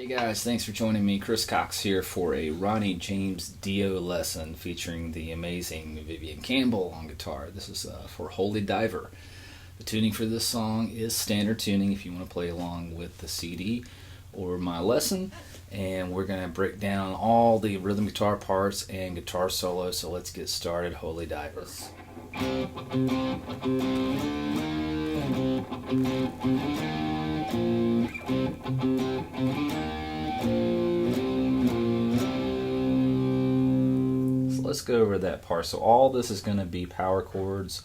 Guys, thanks for joining me. Chris Cox here for a Ronnie James Dio lesson featuring the amazing Vivian Campbell on guitar. This is for Holy Diver. The tuning for this song is standard tuning if you want to play along with the CD or my lesson. And we're going to break down all the rhythm guitar parts and guitar solo. So let's get started. Holy Diver. Let's go over that part. So all this is going to be power chords,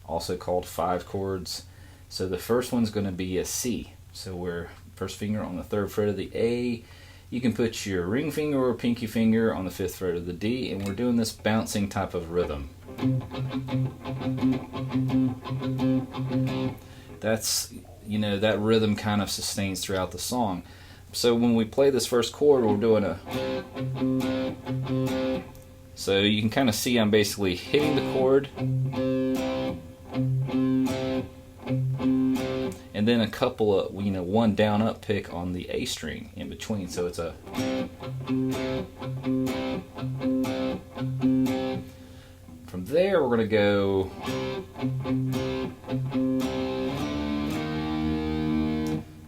also called 5 chords. So the first one's going to be a C. So we're first finger on the 3rd fret of the A. You can put your ring finger or pinky finger on the 5th fret of the D, and we're doing this bouncing type of rhythm. That's, that rhythm kind of sustains throughout the song. So when we play this first chord, we're doing a... So you can kind of see I'm basically hitting the chord and then a couple of, one down up pick on the A string in between. So it's a... From there we're going to go...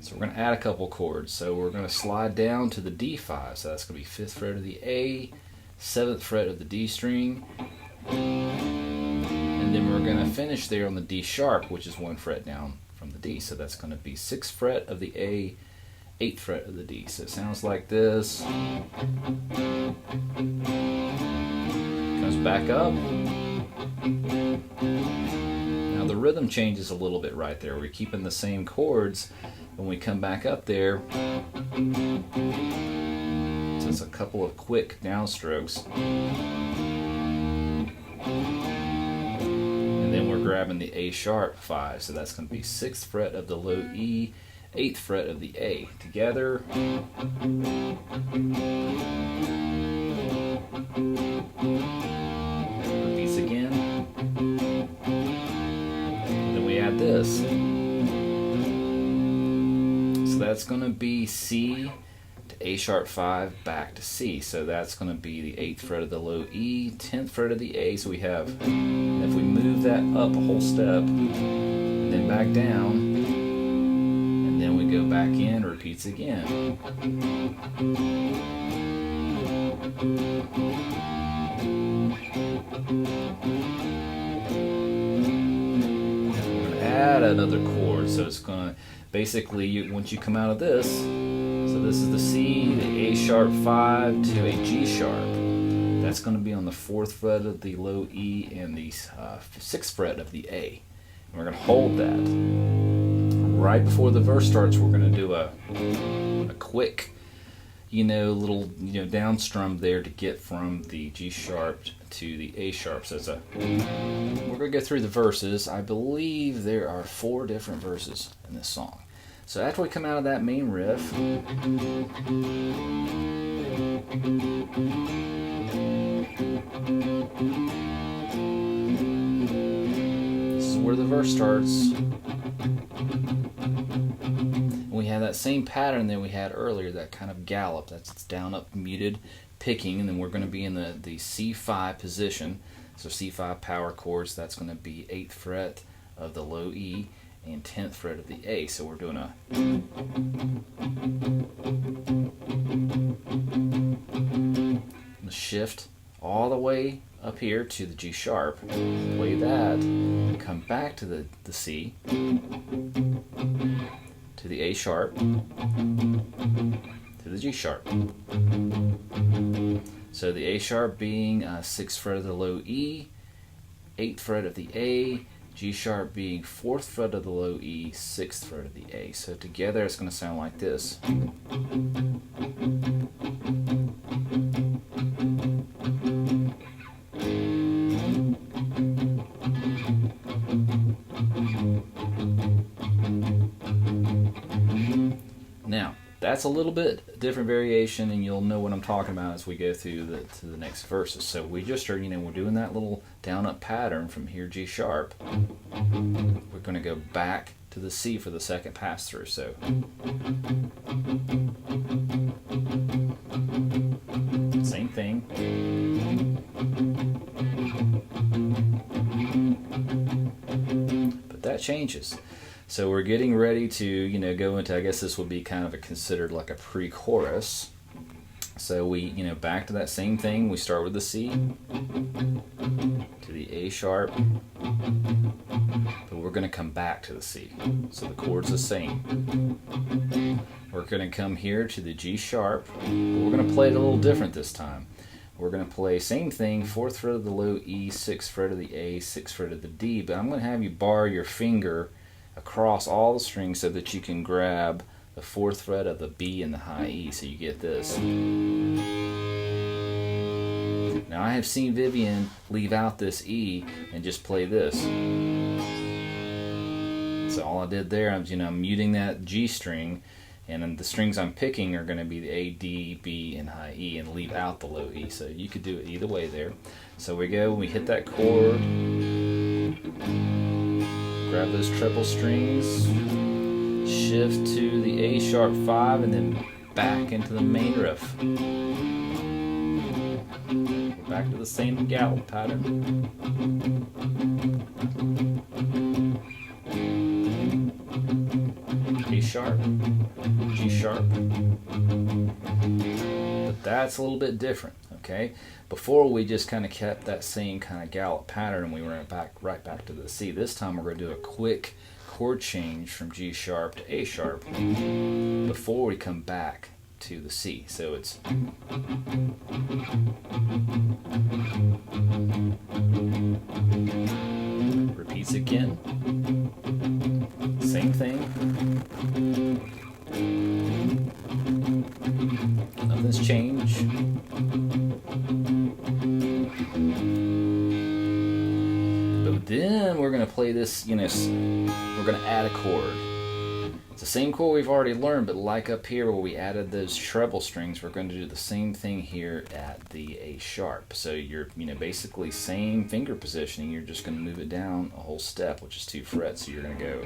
So we're going to add a couple chords. So we're going to slide down to the D5. So that's going to be 5th fret of the A, 7th fret of the D string, and then we're going to finish there on the D sharp, which is 1 fret down from the D. So that's going to be 6th fret of the A, 8th fret of the D. So it sounds like this. Comes back up. Now the rhythm changes a little bit right there. We're keeping the same chords. When we come back up there, so it's a couple of quick downstrokes. And then we're grabbing the A sharp 5. So that's going to be 6th fret of the low E, 8th fret of the A. Together. Repeats again. Then we add this. So that's going to be C to A sharp 5 back to C. So that's going to be the 8th fret of the low E, 10th fret of the A. So we have, if we move that up a whole step, and then back down, and then we go back in, repeats again. We're going to add another chord. So it's going to, basically, once you come out of this, so this is the C, the A sharp 5 to a G sharp. That's going to be on the 4th fret of the low E and the 6th fret of the A. And we're going to hold that. Right before the verse starts, we're going to do a quick, little, down strum there to get from the G sharp to the A sharp. So it's we're going to go through the verses. I believe there are 4 different verses in this song. So after we come out of that main riff, this is where the verse starts. We have that same pattern that we had earlier, that kind of gallop. That's down, up, muted, picking, and then we're going to be in the C5 position. So C5 power chords, that's going to be 8th fret of the low E and 10th fret of the A. So we're doing a... shift all the way up here to the G sharp, play that, come back to the C, to the A sharp, to the G sharp. So the A sharp being 6th fret of the low E, 8th fret of the A, G sharp being 4th fret of the low E, 6th fret of the A. So together it's going to sound like this. Now, that's a little bit different variation, and you'll know what I'm talking about as we go through to the next verses. So we just are, we're doing that little down up pattern from here, G sharp. We're going to go back to the C for the second pass through. So same thing. But that changes. So we're getting ready to, you know, go into, I guess this will be kind of considered like a pre-chorus. So we, you know, back to that same thing. We start with the C to the A sharp, but we're going to come back to the C. So the chord's the same. We're going to come here to the G sharp, but we're going to play it a little different this time. We're going to play same thing, 4th fret of the low E, 6th fret of the A, 6th fret of the D, but I'm going to have you bar your finger across all the strings so that you can grab the 4th fret of the B and the high E, so you get this. Now I have seen Vivian leave out this E and just play this. So all I did there, I'm muting that G string, and then the strings I'm picking are going to be the A, D, B, and high E, and leave out the low E. So you could do it either way there. So we go, we hit that chord, grab those treble strings, shift to the A sharp 5, and then back into the main riff. We're back to the same gallop pattern. A sharp, G sharp. But that's a little bit different, okay? Before we just kind of kept that same kind of gallop pattern and we went right back to the C. This time we're going to do a quick chord change from G sharp to A sharp before we come back to the C. So it's repeats again. Same thing. Nothing's changed. But then we're going to play this, we're going to add a chord. It's the same chord we've already learned, but like up here where we added those treble strings, we're going to do the same thing here at the A sharp. So you're, basically same finger positioning, you're just going to move it down a whole step, which is 2 frets. So you're going to go.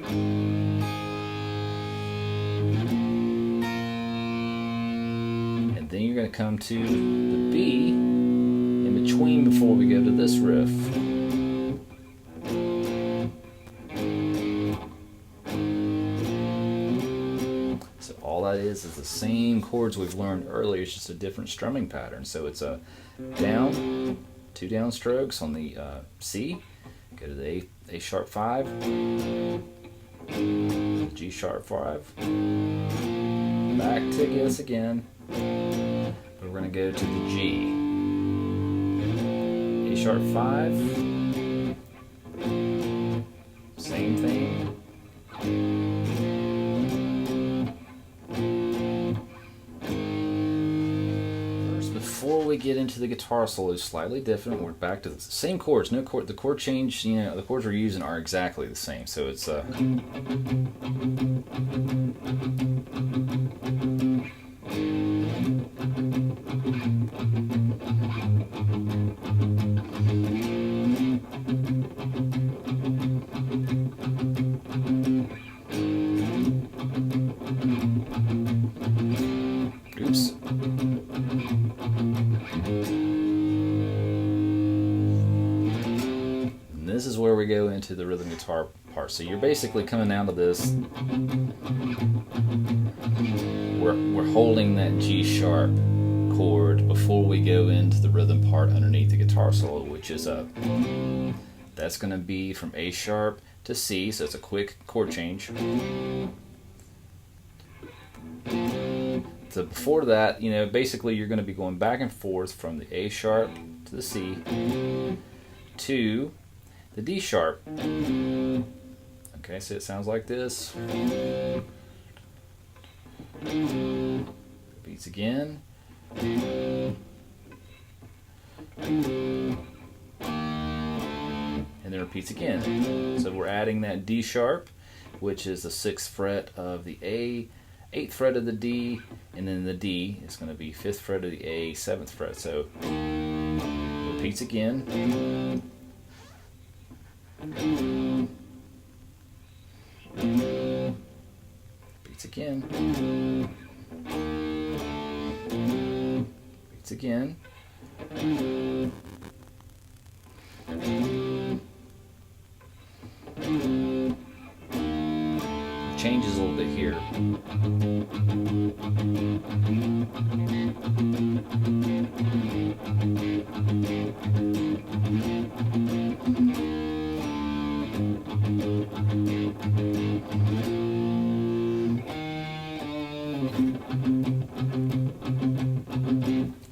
And then you're going to come to the B in between before we go to this riff. All that is the same chords we've learned earlier, it's just a different strumming pattern. So it's a down, 2 down strokes on the C, go to the A sharp 5, G sharp 5, back to this again, but we're going to go to the G, A sharp 5, same thing. Before we get into the guitar solo, slightly different. We're back to the same chords. No chord. The chord change. The chords we're using are exactly the same. So it's oops. This is where we go into the rhythm guitar part. So you're basically coming down to this. We're holding that G sharp chord before we go into the rhythm part underneath the guitar solo, which is that's going to be from A sharp to C. So it's a quick chord change. So before that, basically you're going to be going back and forth from the A sharp to the C to the D sharp. Okay, so it sounds like this. Beats again. And then repeats again. So we're adding that D sharp, which is the 6th fret of the A, 8th fret of the D, and then the D is going to be 5th fret of the A, 7th fret. So repeats again. Beats again. Beats again. Changes a little bit here.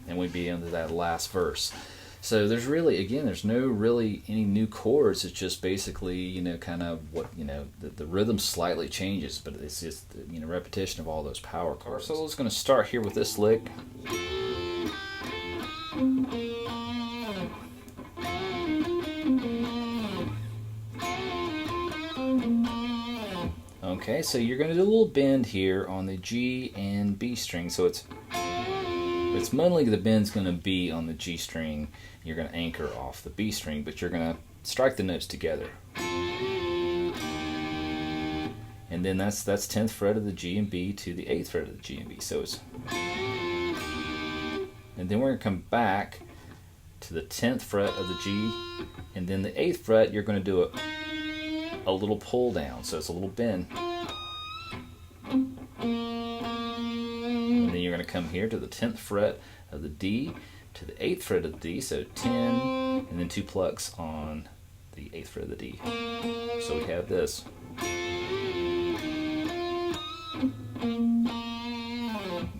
And we'd be into that last verse. So there's really, again, there's no really any new chords. It's just basically, you know, kind of what, you know, the rhythm slightly changes, but it's just, you know, repetition of all those power chords. So it's going to start here with this lick. Okay, so you're going to do a little bend here on the G and B string. So it's mainly the bend's going to be on the G string. You're going to anchor off the B string, but you're going to strike the notes together. And then that's 10th fret of the G and B to the 8th fret of the G and B. So it's, and then we're going to come back to the 10th fret of the G, and then the 8th fret you're going to do a little pull down, so it's a little bend. And then you're going to come here to the 10th fret of the D to the 8th fret of the D, so 10, and then 2 plucks on the 8th fret of the D. So we have this.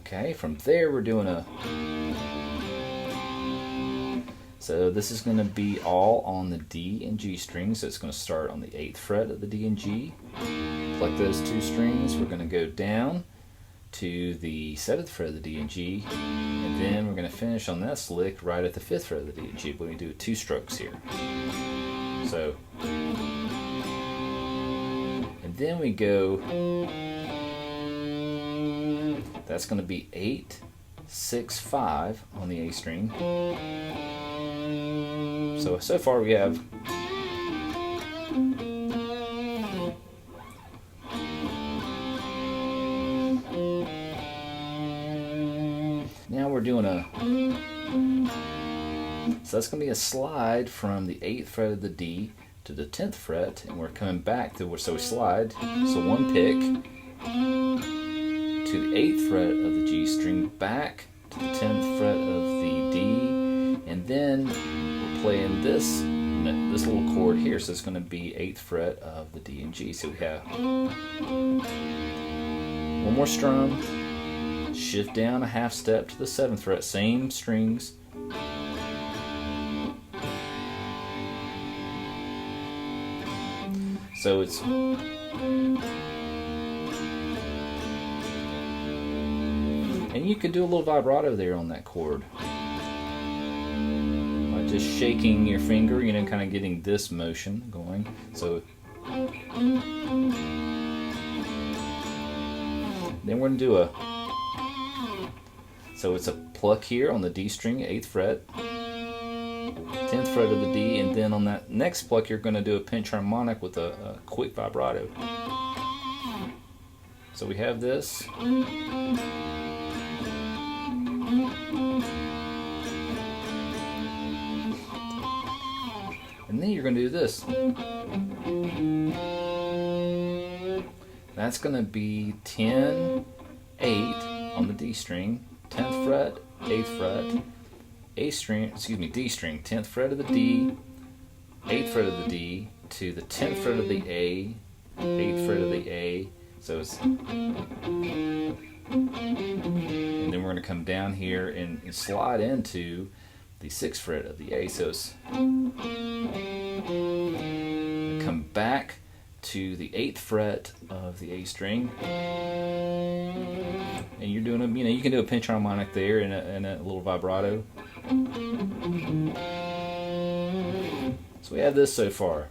Okay, from there we're doing a, so this is going to be all on the D and G strings, so it's going to start on the 8th fret of the D and G. Pluck those 2 strings, we're going to go down to the 7th fret of the D and G, and then we're going to finish on that lick right at the 5th fret of the D and G, but we do 2 strokes here. So, and then we go, that's going to be 8, 6, 5 on the A string. So far we have now we're doing a, so that's going to be a slide from the 8th fret of the D to the 10th fret, and we're coming back to, so we slide, so 1 pick to the 8th fret of the G string, back to the 10th fret of the D, and then we're playing this little chord here, so it's going to be 8th fret of the D and G. So we have 1 more strum, shift down a half step to the 7th fret, same strings, so it's, and you could do a little vibrato there on that chord by just shaking your finger, you know, kind of getting this motion going. So then we're going to do a, so it's a pluck here on the D string, 8th fret, 10th fret of the D, and then on that next pluck you're going to do a pinch harmonic with a quick vibrato. So we have this. And then you're going to do this. That's going to be 10, 8 on the D string, 10th fret, 8th fret, A string, excuse me, D string, 10th fret of the D, 8th fret of the D, to the 10th fret of the A, 8th fret of the A. So it's, and then we're going to come down here and slide into the 6th fret of the A. So it's, come back to the 8th fret of the A string, and you're doing a, you know, you can do a pinch harmonic there and a little vibrato. So we have this so far.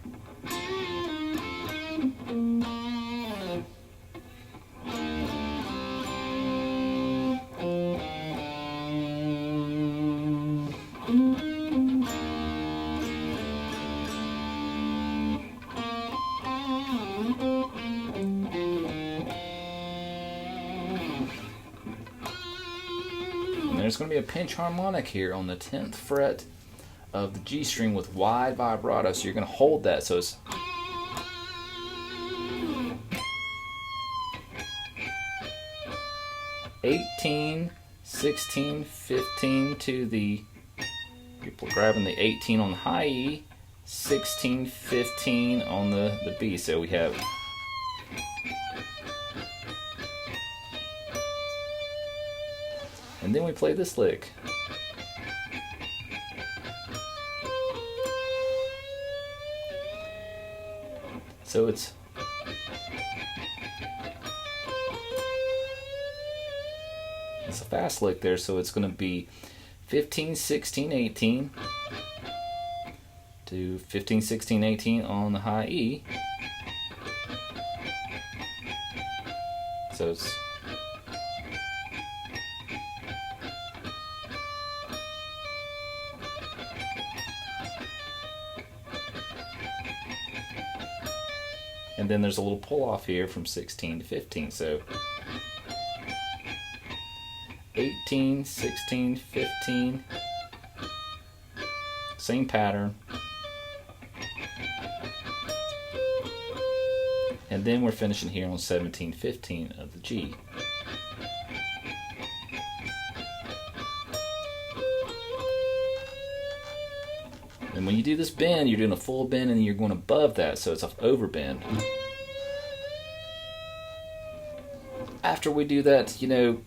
there's going to be a pinch harmonic here on the 10th fret of the G string with wide vibrato. So you're going to hold that. So it's (18, 16, 15 to the, you're grabbing the 18 on the high E, 16, 15 on the B. So we have and then we play this lick. So it's a fast lick there, so it's going to be 15, 16, 18 to 15, 16, 18 on the high E. So it's and then there's a little pull off here from 16 to 15. So 18, 16, 15, same pattern. And then we're finishing here on 17, 15 of the G. And when you do this bend, you're doing a full bend and you're going above that, so it's an over bend. After we do that, you know,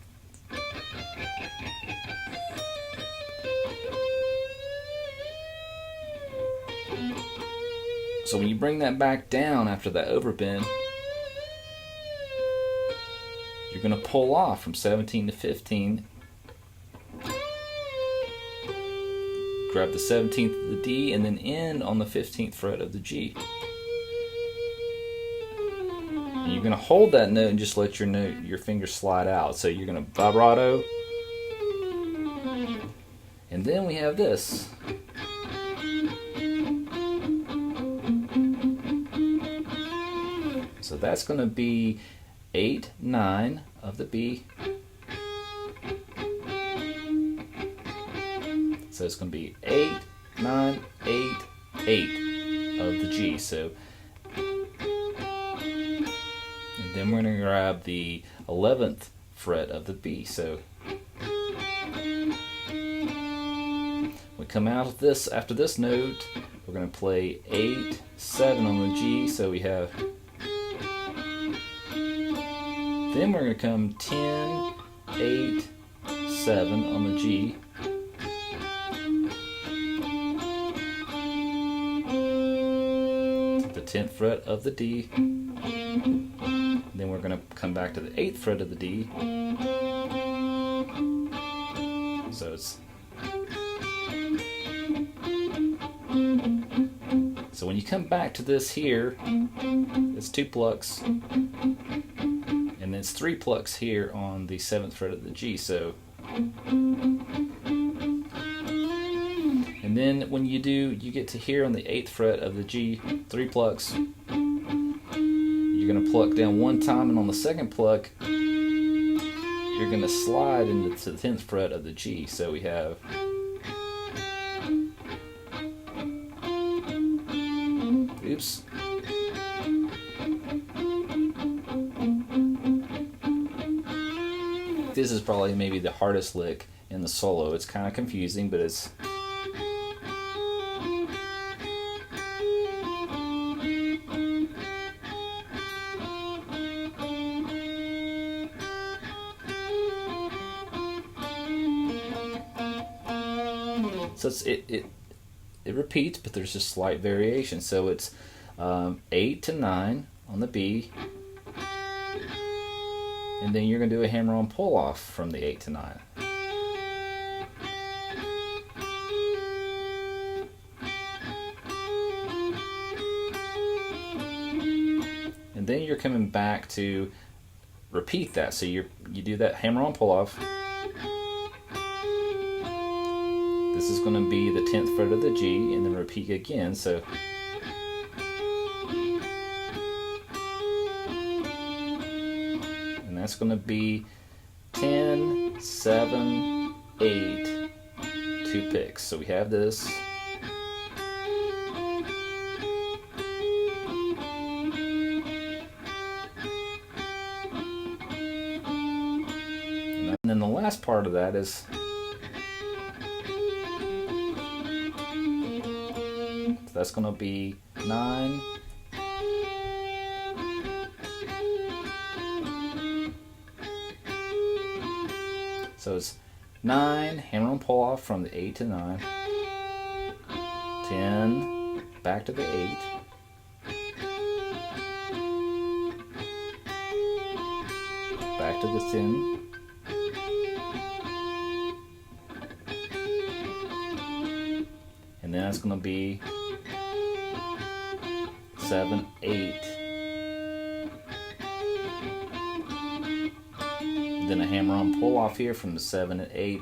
so when you bring that back down after that overbend, you're going to pull off from 17 to 15. Grab the 17th of the D and then end on the 15th fret of the G. And you're going to hold that note and just let your finger slide out. So you're going to vibrato. And then we have this. So that's going to be 8, 9 of the B. So it's going to be 8, 9, 8, 8 of the G. So, and then we're going to grab the 11th fret of the B. So we come out of this, after this note, we're going to play 8, 7 on the G. So we have, then we're going to come 10, 8, 7 on the G. The 10th fret of the D. Then we're going to come back to the 8th fret of the D. So it's, so when you come back to this here, it's 2 plucks. And then it's 3 plucks here on the 7th fret of the G. So, and then when you get to here on the 8th fret of the G, 3 plucks. You're going to pluck down 1 time, and on the second pluck, you're going to slide into the 10th fret of the G. So we have, oops. This is probably maybe the hardest lick in the solo. It's kind of confusing, but it's, so it repeats, but there's just slight variation. So it's 8 to 9 on the B. And then you're going to do a hammer-on pull-off from the 8 to 9. And then you're coming back to repeat that. So you do that hammer-on pull-off. This is going to be the 10th fret of the G, and then repeat again. So that's going to be 10, 7, 8, 2 picks. So we have this. And then the last part of that is that's going to be 9. So it's 9, hammer and pull off from the 8 to 9, 10, back to the 8, back to the 10, and then it's going to be 7, 8, and then a hammer on pull off here from the 7 and 8.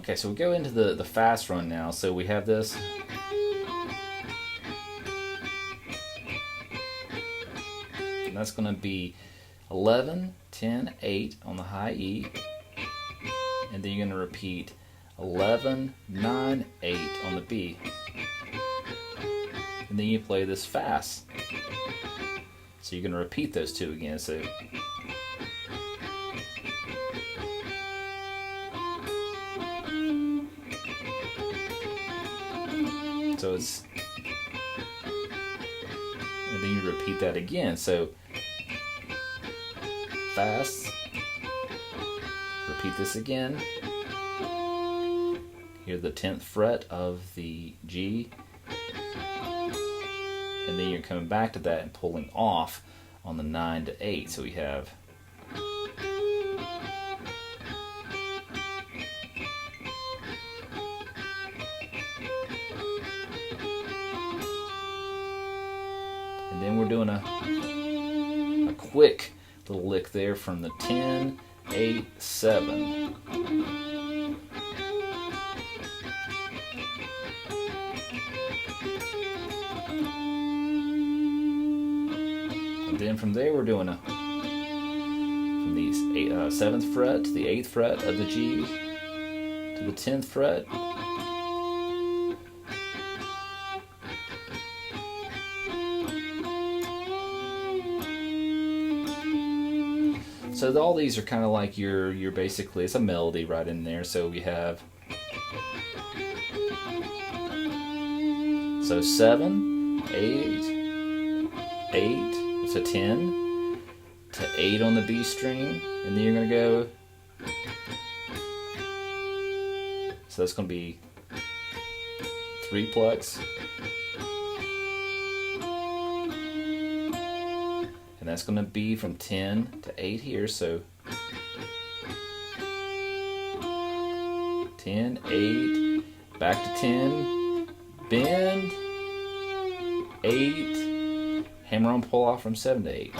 Okay, so we go into the fast run now. So we have this. And that's going to be 11, 10, 8 on the high E, and then you're going to repeat 11, 9, 8 on the B. And then you play this fast. So you're going to repeat those two again. So it's, and then you repeat that again. So fast, repeat this again. Here's the 10th fret of the G, and then you're coming back to that and pulling off on the 9 to 8. So we have and then we're doing a quick little lick there from the 10, 8, 7. And then from there we're doing from the 7th fret to the 8th fret of the G to the 10th fret. So all these are kind of like your basically, it's a melody right in there. So we have, so 7, 8, 8, it's a 10 to 8 on the B string, and then you're going to go, so that's going to be 3 plucks, and that's going to be from 10 to 8 here. So 10, 8, back to 10, bend, 8, hammer on pull off from 7 to 8.